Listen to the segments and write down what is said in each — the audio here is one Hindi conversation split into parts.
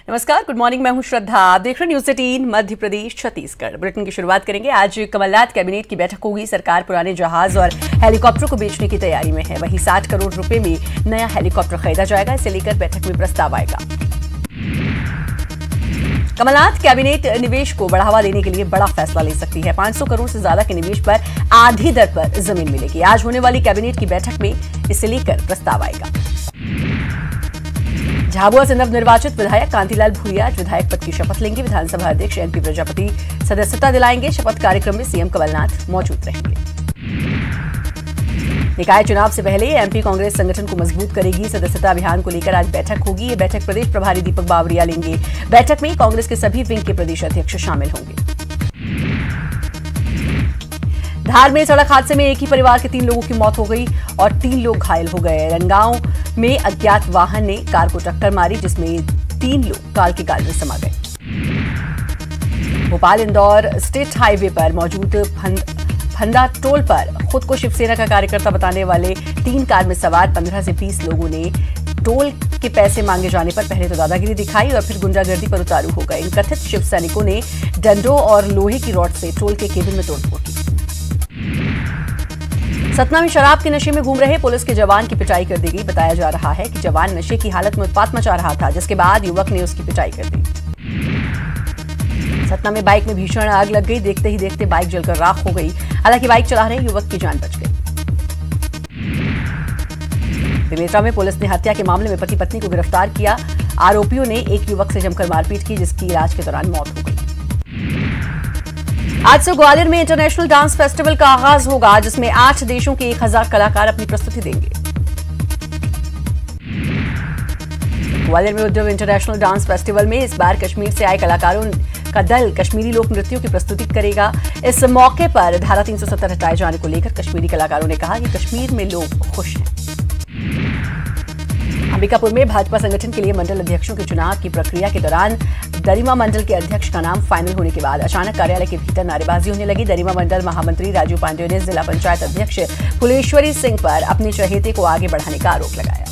नमस्कार, गुड मॉर्निंग। मैं हूं श्रद्धा। आप देख रहे न्यूज़ 18 मध्य प्रदेश छत्तीसगढ़। बुलेटिन की शुरुआत करेंगे। आज कमलनाथ कैबिनेट की बैठक होगी। सरकार पुराने जहाज और हेलीकॉप्टर को बेचने की तैयारी में है। वहीं 60 करोड़ रुपए में नया हेलीकॉप्टर खरीदा जाएगा। इसे लेकर बैठक में प्रस्ताव आएगा। कमलनाथ कैबिनेट निवेश को बढ़ावा देने के लिए बड़ा फैसला ले सकती है। 500 करोड़ से ज्यादा के निवेश पर आधी दर पर जमीन मिलेगी। आज होने वाली कैबिनेट की बैठक में इसे लेकर प्रस्ताव आएगा। झाबुआ से नवनिर्वाचित विधायक कांतिलाल भूरिया आज विधायक पद की शपथ लेंगे। विधानसभा अध्यक्ष एनपी प्रजापति सदस्यता दिलाएंगे। शपथ कार्यक्रम में सीएम कमलनाथ मौजूद रहेंगे। निकाय चुनाव से पहले एमपी कांग्रेस संगठन को मजबूत करेगी। सदस्यता अभियान को लेकर आज बैठक होगी। ये बैठक प्रदेश प्रभारी दीपक बावरिया लेंगे। बैठक में कांग्रेस के सभी विंग के प्रदेश अध्यक्ष शामिल होंगे। धार में सड़क हादसे में एक ही परिवार के 3 लोगों की मौत हो गई और 3 लोग घायल हो गए। रनगांव में अज्ञात वाहन ने कार को टक्कर मारी, जिसमें 3 लोग काल के गाल में समा गए। भोपाल इंदौर स्टेट हाईवे पर मौजूद फंदा टोल पर खुद को शिवसेना का कार्यकर्ता बताने वाले 3 कार में सवार 15 से 20 लोगों ने टोल के पैसे मांगे जाने पर पहले तो दादागिरी दिखाई और फिर गुंडागर्दी पर उतारू हो गए। इन कथित शिव सैनिकों ने डंडों और लोहे की रॉड से टोल के केबिन में तोड़फोड़ की। सतना में शराब के नशे में घूम रहे पुलिस के जवान की पिटाई कर दी गई। बताया जा रहा है कि जवान नशे की हालत में उत्पात मचा रहा था, जिसके बाद युवक ने उसकी पिटाई कर दी। सतना में बाइक में भीषण आग लग गई। देखते ही देखते बाइक जलकर राख हो गई। हालांकि बाइक चला रहे युवक की जान बच गई। बेमेतरा में पुलिस ने हत्या के मामले में पति पत्नी को गिरफ्तार किया। आरोपियों ने एक युवक से जमकर मारपीट की, जिसकी इलाज के दौरान मौत हो गई। आज से ग्वालियर में इंटरनेशनल डांस फेस्टिवल का आगाज होगा, जिसमें 8 देशों के 1000 कलाकार अपनी प्रस्तुति देंगे। ग्वालियर में उद्धव इंटरनेशनल डांस फेस्टिवल में इस बार कश्मीर से आए कलाकारों का दल कश्मीरी लोक नृत्यों की प्रस्तुति करेगा। इस मौके पर धारा 370 हटाए जाने को लेकर कश्मीरी कलाकारों ने कहा कि कश्मीर में लोग खुश हैं। अंबिकापुर में भाजपा संगठन के लिए मंडल अध्यक्षों के चुनाव की प्रक्रिया के दौरान दरिमा मंडल के अध्यक्ष का नाम फाइनल होने के बाद अचानक कार्यालय के भीतर नारेबाजी होने लगी। दरिमा मंडल महामंत्री राजू पांडे ने जिला पंचायत अध्यक्ष फुलेश्वरी सिंह पर अपने चहेते को आगे बढ़ाने का आरोप लगाया।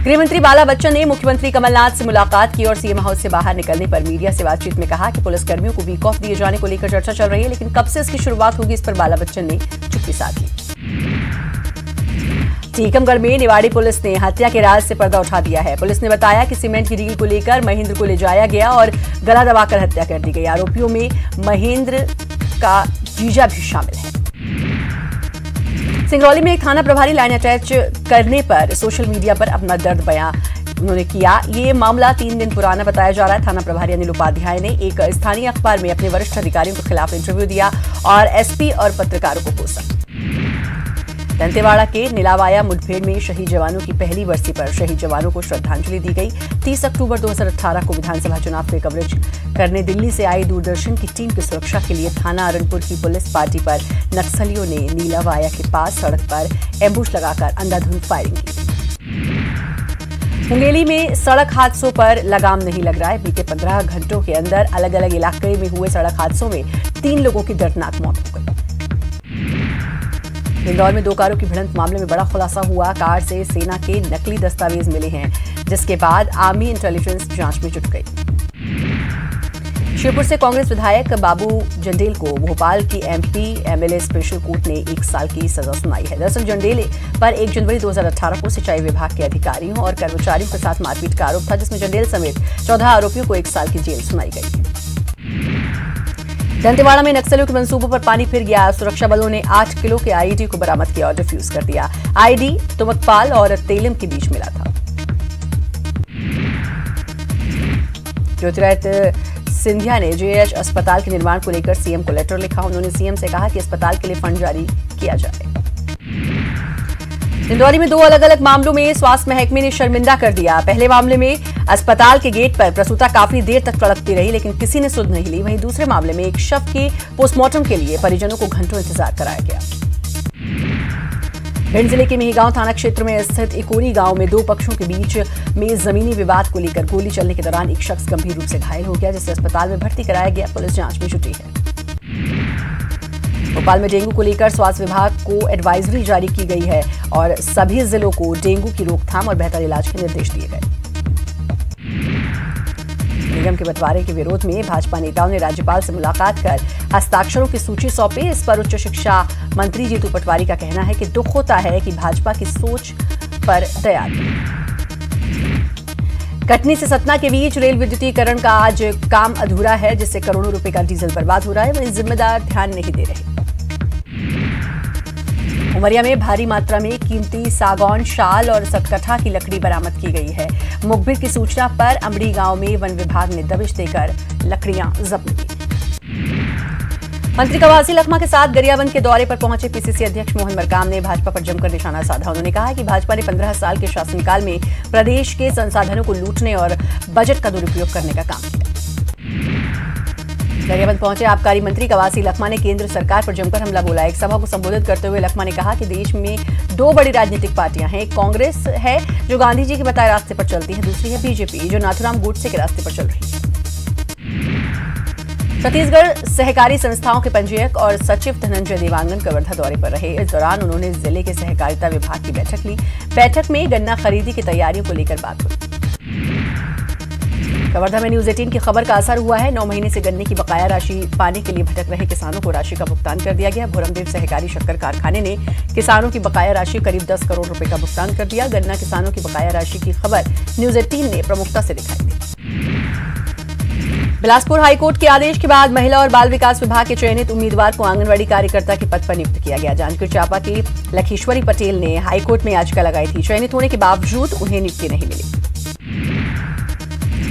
गृहमंत्री बाला बच्चन ने मुख्यमंत्री कमलनाथ से मुलाकात की और सीएम हाउस से बाहर निकलने पर मीडिया से बातचीत में कहा कि पुलिसकर्मियों को वीक ऑफ दिए जाने को लेकर चर्चा चल रही है, लेकिन कब से इसकी शुरुआत होगी, इस पर बाला बच्चन ने चुप्पी साध ली। टीकमगढ़ में निवाड़ी पुलिस ने हत्या के राज से पर्दा उठा दिया है। पुलिस ने बताया कि सीमेंट की डील को लेकर महेंद्र को ले जाया गया और गला दबाकर हत्या कर दी गई। आरोपियों में महेंद्र का जीजा भी शामिल है। सिंगरौली में एक थाना प्रभारी लाइन अटैच करने पर सोशल मीडिया पर अपना दर्द बयां उन्होंने किया। ये मामला 3 दिन पुराना बताया जा रहा है। थाना प्रभारी अनिल उपाध्याय ने एक स्थानीय अखबार में अपने वरिष्ठ अधिकारियों के खिलाफ इंटरव्यू दिया और एसपी और पत्रकारों को कोसा। दंतेवाड़ा के नीलावाया मुठभेड़ में शहीद जवानों की पहली बरसी पर शहीद जवानों को श्रद्धांजलि दी गई। 30 अक्टूबर 2018 को विधानसभा चुनाव के कवरेज करने दिल्ली से आई दूरदर्शन की टीम की सुरक्षा के लिए थाना अरनपुर की पुलिस पार्टी पर नक्सलियों ने नीलावाया के पास सड़क पर एम्बुश लगाकर अंधाधुंध फायरिंग की। मुंगेली में सड़क हादसों पर लगाम नहीं लग रहा है। बीते 15 घंटों के अंदर अलग अलग इलाके में हुए सड़क हादसों में 3 लोगों की दर्दनाक मौत हो गई। इंदौर में 2 कारों की भिड़ंत मामले में बड़ा खुलासा हुआ। कार से सेना के नकली दस्तावेज मिले हैं, जिसके बाद आर्मी इंटेलिजेंस जांच में जुट गई। शिवपुर से कांग्रेस विधायक बाबू जंडेल को भोपाल की एमपी एमएलए स्पेशल कोर्ट ने 1 साल की सजा सुनाई है। दरअसल जंडेल पर 1 जनवरी 2018 को सिंचाई विभाग के अधिकारियों और कर्मचारियों के साथ मारपीट का आरोप था, जिसमें जंडेल समेत 14 आरोपियों को 1 साल की जेल सुनाई गई है। दंतेवाड़ा में नक्सलियों के मंसूबों पर पानी फिर गया। सुरक्षा बलों ने 8 किलो के आईडी को बरामद किया और डिफ्यूज कर दिया। आईडी तुमकपाल और तेलम के बीच मिला था। ज्योतिरादित्य सिंधिया ने जेएच अस्पताल के निर्माण को लेकर सीएम को लेटर लिखा। उन्होंने सीएम से कहा कि अस्पताल के लिए फंड जारी किया जाए। डिंडौरी में 2 अलग अलग मामलों में स्वास्थ्य महकमे ने शर्मिंदा कर दिया। पहले मामले में अस्पताल के गेट पर प्रसूता काफी देर तक तड़पती रही, लेकिन किसी ने सुध नहीं ली। वहीं दूसरे मामले में एक शव के पोस्टमार्टम के लिए परिजनों को घंटों इंतजार कराया गया। भिंड जिले के मेहगांव थाना क्षेत्र में स्थित इकोरी गांव में 2 पक्षों के बीच में जमीनी विवाद को लेकर गोली चलने के दौरान एक शख्स गंभीर रूप से घायल हो गया, जिसे अस्पताल में भर्ती कराया गया। पुलिस जांच में जुटी है। भोपाल में डेंगू को लेकर स्वास्थ्य विभाग को एडवाइजरी जारी की गई है और सभी जिलों को डेंगू की रोकथाम और बेहतर इलाज के निर्देश दिए गए। निगम के बंटवारे के विरोध में भाजपा नेताओं ने राज्यपाल से मुलाकात कर हस्ताक्षरों की सूची सौंपी। इस पर उच्च शिक्षा मंत्री जीतू पटवारी का कहना है कि दुख होता है कि भाजपा की सोच पर दया नहीं। कटनी से सतना के बीच रेल विद्युतीकरण का आज काम अधूरा है, जिससे करोड़ों रुपए का डीजल बर्बाद हो रहा है। वहीं जिम्मेदार ध्यान नहीं दे रहे। उमरिया में भारी मात्रा में कीमती सागौन, शाल और सतकठा की लकड़ी बरामद की गई है। मुखबिर की सूचना पर अमड़ी गांव में वन विभाग ने दबिश देकर लकड़ियां जब्त की। मंत्री कवासी लखमा के साथ गरियाबंद के दौरे पर पहुंचे पीसीसी अध्यक्ष मोहन मरकाम ने भाजपा पर जमकर निशाना साधा। उन्होंने कहा कि भाजपा ने 15 साल के शासनकाल में प्रदेश के संसाधनों को लूटने और बजट का दुरुपयोग करने का काम किया। गरियाबंद पहुंचे आबकारी मंत्री कवासी लखमा ने केंद्र सरकार पर जमकर हमला बोला। एक सभा को संबोधित करते हुए लखमा ने कहा कि देश में 2 बड़ी राजनीतिक पार्टियां हैं। एक कांग्रेस है जो गांधी जी के बताए रास्ते पर चलती है, दूसरी है बीजेपी जो नाथूराम गोडसे के रास्ते पर चल रही है। छत्तीसगढ़ सहकारी संस्थाओं के पंजीयक और सचिव धनंजय देवांगन कवर्धा दौरे पर रहे। इस दौरान उन्होंने जिले के सहकारिता विभाग की बैठक ली। बैठक में गन्ना खरीदी की तैयारियों को लेकर बात हुई। कवर्धा में न्यूज 18 की खबर का असर हुआ है। 9 महीने से गन्ने की बकाया राशि पाने के लिए भटक रहे किसानों को राशि का भुगतान कर दिया गया। भोरमदेव सहकारी शक्कर कारखाने ने किसानों की बकाया राशि करीब 10 करोड़ रुपए का भुगतान कर दिया। गन्ना किसानों की बकाया राशि की खबर न्यूज 18 ने प्रमुखता से दिखाई दी। बिलासपुर हाईकोर्ट के आदेश के बाद महिला और बाल विकास विभाग के चयनित उम्मीदवार को आंगनबाड़ी कार्यकर्ता के पद पर नियुक्त किया गया। जांजगीर चांपा की लखीश्वरी पटेल ने हाईकोर्ट में याचिका लगाई थी। चयनित होने के बावजूद उन्हें नियुक्ति नहीं मिली।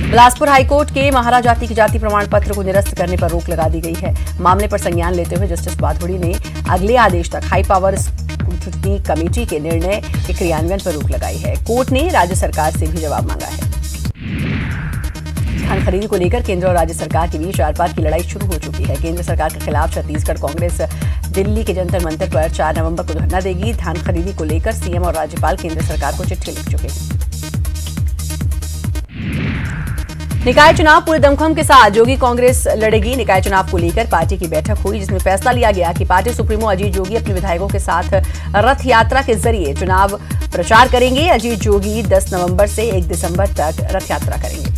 बिलासपुर हाईकोर्ट के महाराजाति की जाति प्रमाण पत्र को निरस्त करने पर रोक लगा दी गई है। मामले पर संज्ञान लेते हुए जस्टिस बाथुड़ी ने अगले आदेश तक हाई पावर स्क्रूटनी कमेटी के निर्णय के क्रियान्वयन पर रोक लगाई है। कोर्ट ने राज्य सरकार से भी जवाब मांगा है। धान खरीदी को लेकर केंद्र और राज्य सरकार के बीच आर-पार की लड़ाई शुरू हो चुकी है। केंद्र सरकार के खिलाफ छत्तीसगढ़ कांग्रेस दिल्ली के जंतर मंतर पर 4 नवंबर को धरना देगी। धान खरीदी को लेकर सीएम और राज्यपाल केंद्र सरकार को चिट्ठी लिख चुके हैं। निकाय चुनाव पूरे दमखम के साथ जोगी कांग्रेस लड़ेगी। निकाय चुनाव को लेकर पार्टी की बैठक हुई, जिसमें फैसला लिया गया कि पार्टी सुप्रीमो अजीत जोगी अपने विधायकों के साथ रथ यात्रा के जरिए चुनाव प्रचार करेंगे। अजीत जोगी 10 नवंबर से 1 दिसंबर तक रथ यात्रा करेंगे।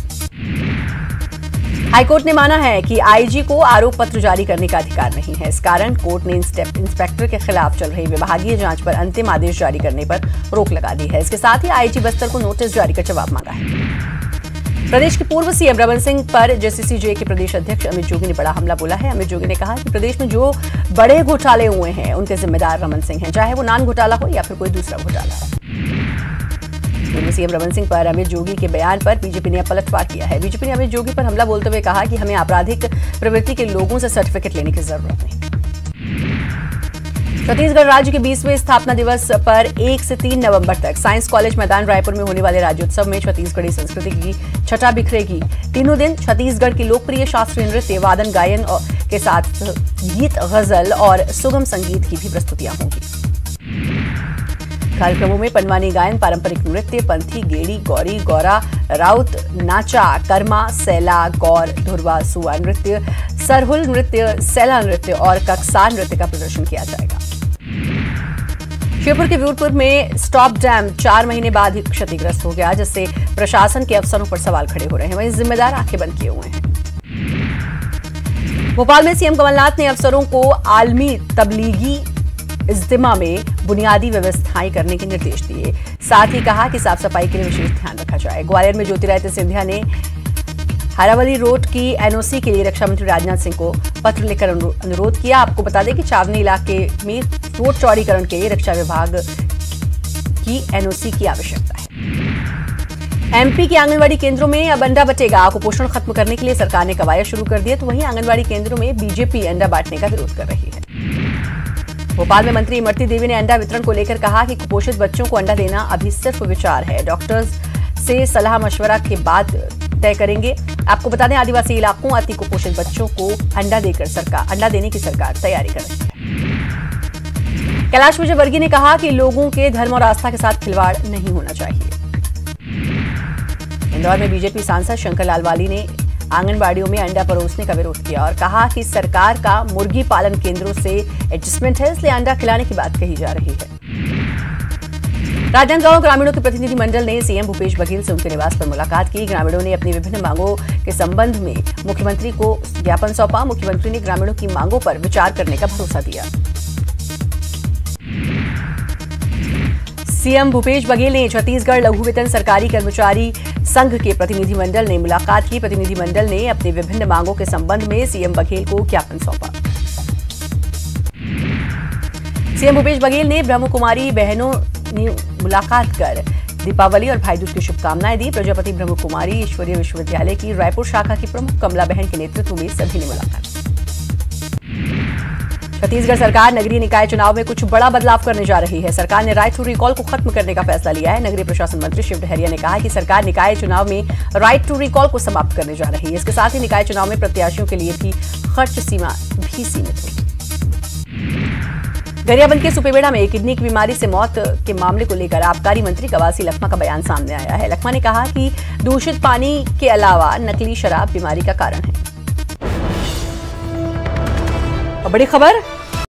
हाईकोर्ट ने माना है कि आईजी को आरोप पत्र जारी करने का अधिकार नहीं है। इस कारण कोर्ट ने इंस्पेक्टर के खिलाफ चल रही विभागीय जांच पर अंतिम आदेश जारी करने पर रोक लगा दी है। इसके साथ ही आईजी बस्तर को नोटिस जारी कर जवाब मांगा है। प्रदेश के पूर्व सीएम रमन सिंह पर जेसीसीजे के प्रदेश अध्यक्ष अमित जोगी ने बड़ा हमला बोला है। अमित जोगी ने कहा कि प्रदेश में जो बड़े घोटाले हुए हैं उनके जिम्मेदार रमन सिंह हैं, चाहे वो नान घोटाला हो या फिर कोई दूसरा घोटाला हो। पूर्व सीएम रमन सिंह पर अमित जोगी के बयान पर बीजेपी ने पलटवार किया है। बीजेपी ने अमित जोगी पर हमला बोलते हुए कहा कि हमें आपराधिक प्रवृत्ति के लोगों से सर्टिफिकेट लेने की जरूरत नहीं। छत्तीसगढ़ राज्य के 20वें स्थापना दिवस पर 1 से 3 नवंबर तक साइंस कॉलेज मैदान रायपुर में होने वाले राज्योत्सव में छत्तीसगढ़ी संस्कृति की छटा बिखरेगी। तीनों दिन छत्तीसगढ़ की लोकप्रिय शास्त्रीय नृत्य, वादन, गायन के साथ गीत, गजल और सुगम संगीत की भी प्रस्तुतियां होंगी। कार्यक्रमों में पनवानी गायन, पारंपरिक नृत्य, पंथी, गेड़ी, गौरी, गौरा, राउत, नाचा, कर्मा, सैला, गौर, धुरवा, सुआ नृत्य, सरहुल नृत्य, सैला नृत्य और ककसार नृत्य का प्रदर्शन किया जाएगा। श्योपुर के वीरपुर में स्टॉप डैम 4 महीने बाद ही क्षतिग्रस्त हो गया, जिससे प्रशासन के अफसरों पर सवाल खड़े हो रहे हैं। वहीं जिम्मेदार आंखें बंद किए हुए हैं। भोपाल में सीएम कमलनाथ ने अफसरों को आलमी तबलीगी इज्तिमा में बुनियादी व्यवस्थाएं करने के निर्देश दिए। साथ ही कहा कि साफ सफाई के लिए विशेष ध्यान रखा जाए। ग्वालियर में ज्योतिरादित्य सिंधिया ने हरावली रोड की एनओसी के लिए रक्षा मंत्री राजनाथ सिंह को पत्र लिखकर अनुरोध किया। आपको बता दें कि चावनी इलाके में रोड चौड़ीकरण के लिए रक्षा विभाग की एनओसी की आवश्यकता है। एमपी के आंगनबाड़ी केंद्रों में अब अंडा बटेगा। कुपोषण खत्म करने के लिए सरकार ने कवायद शुरू कर दी है, तो वहीं आंगनबाड़ी केंद्रों में बीजेपी अंडा बांटने का विरोध कर रही है। भोपाल में मंत्री इमरती देवी ने अंडा वितरण को लेकर कहा कि कुपोषित बच्चों को अंडा देना अभी सिर्फ विचार है। डॉक्टर्स से सलाह मशवरा के बाद तय करेंगे। आपको बता दें, आदिवासी इलाकों अति कुपोषित बच्चों को अंडा देने की सरकार तैयारी कर रही है। कैलाश विजयवर्गीय ने कहा कि लोगों के धर्म और आस्था के साथ खिलवाड़ नहीं होना चाहिए। इंदौर में बीजेपी सांसद शंकर लालवानी ने आंगनबाड़ियों में अंडा परोसने का विरोध किया और कहा कि सरकार का मुर्गी पालन केंद्रों से एडजस्टमेंट है, इसलिए अंडा खिलाने की बात कही जा रही है। राजनांदगांव ग्रामीणों के प्रतिनिधिमंडल ने सीएम भूपेश बघेल से उनके निवास पर मुलाकात की। ग्रामीणों ने अपनी विभिन्न मांगों के संबंध में मुख्यमंत्री को ज्ञापन सौंपा। मुख्यमंत्री ने ग्रामीणों की मांगों पर विचार करने का भरोसा दिया। सीएम भूपेश बघेल ने छत्तीसगढ़ लघु वेतन सरकारी कर्मचारी संघ के प्रतिनिधिमंडल ने मुलाकात की। प्रतिनिधिमंडल ने अपनी विभिन्न मांगों के संबंध में सीएम बघेल को ज्ञापन सौंपा। सीएम भूपेश बघेल ने ब्रह्मकुमारी बहनों ने मुलाकात कर दीपावली और भाईदूज की शुभकामनाएं दी। प्रजापति ब्रह्मकुमारी ईश्वरीय विश्वविद्यालय की रायपुर शाखा की प्रमुख कमला बहन के नेतृत्व में सभी ने मुलाकात की। छत्तीसगढ़ सरकार नगरीय निकाय चुनाव में कुछ बड़ा बदलाव करने जा रही है। सरकार ने राइट टू रिकॉल को खत्म करने का फैसला लिया है। नगरीय प्रशासन मंत्री शिव डहरिया ने कहा कि सरकार निकाय चुनाव में राइट टू रिकॉल को समाप्त करने जा रही है। इसके साथ ही निकाय चुनाव में प्रत्याशियों के लिए भी खर्च सीमा भी सीमित होगी। गरियाबंद के सुपेबेड़ा में किडनी की बीमारी से मौत के मामले को लेकर आबकारी मंत्री कवासी लखमा का बयान सामने आया है। लखमा ने कहा कि दूषित पानी के अलावा नकली शराब बीमारी का कारण है। और बड़ी खबर